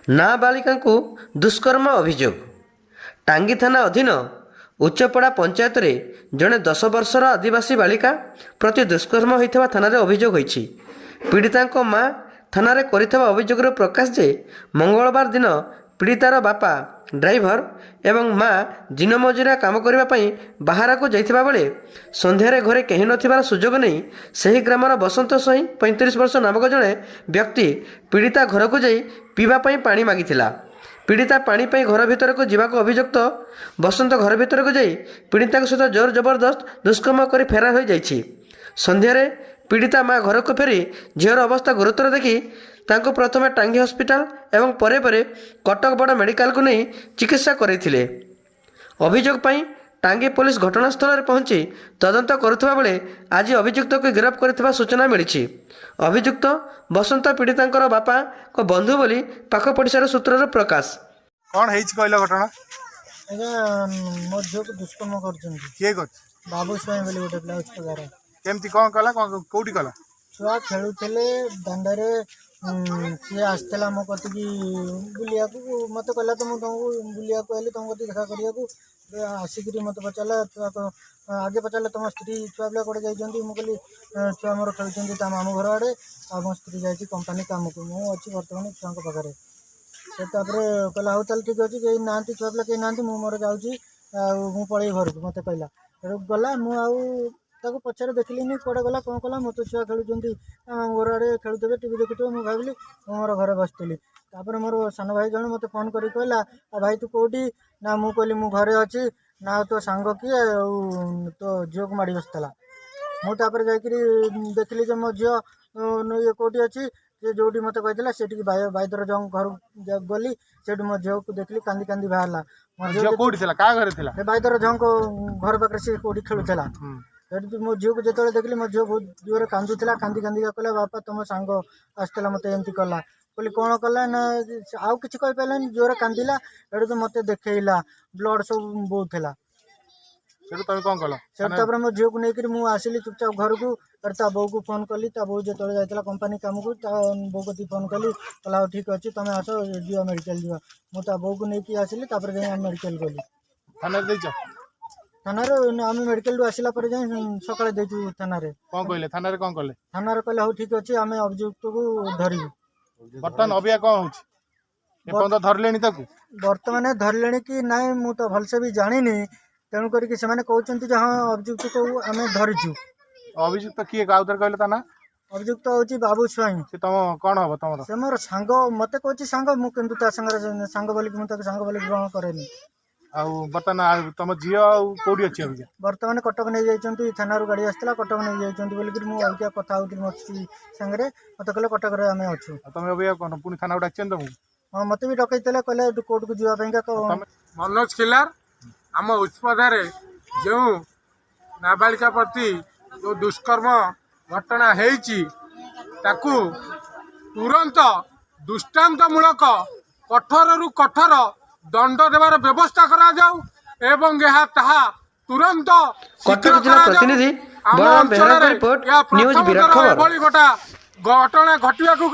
नाबालिका दुष्कर्म अभियोग टांगी थाना अधीन उच्चपड़ा पंचायत रे जड़े 10 वर्षर आदिवासी बालिका प्रति दुष्कर्म होता थाना अभियोग होती। पीड़िता माँ थाना अभियोग प्रकाश जे मंगलवार दिन पीड़ितार बापा ड्राइवर एवं माँ दिन मजुरिया काम करने बाहर को जाइथिबा बेले संध्यारे घरे कहीं नथिबार सुजोग नहीं सही ग्रामर बसंत सही 35 वर्ष नामक जड़े व्यक्ति पीड़िता घर को जाई पीवा पानी मागिथिला। पीड़िता पानी पाई घर भीतर को जीवाक अभियुक्त बसंत घर भीतर को जाई पीड़िता सहित जोर जबरदस्त दुष्कर्म कर फेरार हो जाइछि। संध्यारे पीड़िता माँ घर को फेरी झीर अवस्था गुरुतर देखि तांको प्रथमे टांगी हॉस्पिटल एवं परे परे कटक बड़ मेडिकल को नहीं चिकित्सा करथिले। अभियोग पाई टांगी पुलिस घटनास्थल में पहुंची तदंत करुवा बेले आज अभियुक्त को गिरफ्त कर सूचना मिली। अभियुक्त बसंत पीड़िता बापा को बंधु बोली पाख पड़िशार सूत्र प्रकाश। कौन है कहल घटना मो झील को दुष्कर्म कर बाबू स्वाई बोली गोटे पिला उच्चगार केमती कौन कला कौटी कला छुआ खेलुले दांडे सी आसला मो कति बुलिया मत कहला तो मुझे बुलिया कहली तुम कति देखा करा आसिक मत पचारा छुआ को आगे पचारे तुम स्त्री छुआ पिला कौटे जाइए मुझे छुआ मोर खेलुँच मामू घर आड़े आ मो स्त्री जाइए कंपानी कम को मुझे बर्तमान छुआ पाखे से कहला हूँ चल ठीक अच्छे कहीं ना छुआ पिला कहीं ना मोर जाऊँगी पलि घर को मत कहला गला मुझे पचारे देखिली कौटे गला कौन कला मत छुआ खेलुँच घर आड़े खेलुवे टीवी देखुए मुझे भाविली मोर घर बसती मोर सान भाई जन मत फोन कर कहला भाई तू कौटी ना मुझे कहली मु घरे अच्छी ना तो सांग किए तो झील को माड़ी बसला मुझे जाकि देखिली जो मो झी ये कौटी अच्छी से जो मत कहला से बैदर जंग घर गली से मो झील को देखली कांदी कांदी बाहर बैदर जंग घर पाखे सी कौटी खेलुला मो झील को जो देखली मो झील बहुत जोर कांदुला कांदी कांदी कहला बापा तुम सांग आसला मत एमती कला कहली कौन कला ना आउ कि पारानी जोर कांदिला एडू तो मत देखला ब्लड सब बहुत है मो झील को लेकर मुझे आसली चुपचाप घर को ता बो को फोन कली बो जो जाता कंपानी कम को बो कति फोन कली कहला ठीक अच्छे तुम आस दिव मेडिकल दिव मुझे बो को लेकिन आसली मेडिकल गली थाना आम मेडिकल आसला सकाଳେ देचु थाना थाना कहले हूँ ठीक अच्छे आम अभियुक्त को धरबू बर्तमान अबिया कौन हो धरले बर्तमान धरले कि ना मु तो भलसे भी जानी तेणु करके कहते हाँ अभियुक्त को आम धरीचु अभियुक्त किए कहले ता ना अभियुक्त हूँ बाबू स्वाई से तुम कौन हम तुम से मोर सांग मत कहूँ सांग मुझे सांग बोलिक मुझे सांग बोलिक ग्रहण करे बर्तमान तुम झील कौटी अच्छी अभी बर्तमान कटक नहीं जाइए थाना गाड़ी आसला कटक नहीं जाइए बोलिक मुझे कथा होती मो स्त्री सांगे मत कहले कटक आम अच्छु तुम अभी कौन पुणी थाना डाक तुमको हाँ मत भी डकई कहले कोर्ट को जावाई मनोज खिलार आम उच्चपदार जो नाबालिका प्रति जो दुष्कर्म घटना ताकू तुरंत दृष्टांतमूलक कठोर रु कठोर दंड देवार व्यवस्था करा जाऊ एवं यह ताहा तुरंत कटक जिला प्रतिनिधि बलराम बेहरा रिपोर्ट न्यूज विराट खबर घटना घटिया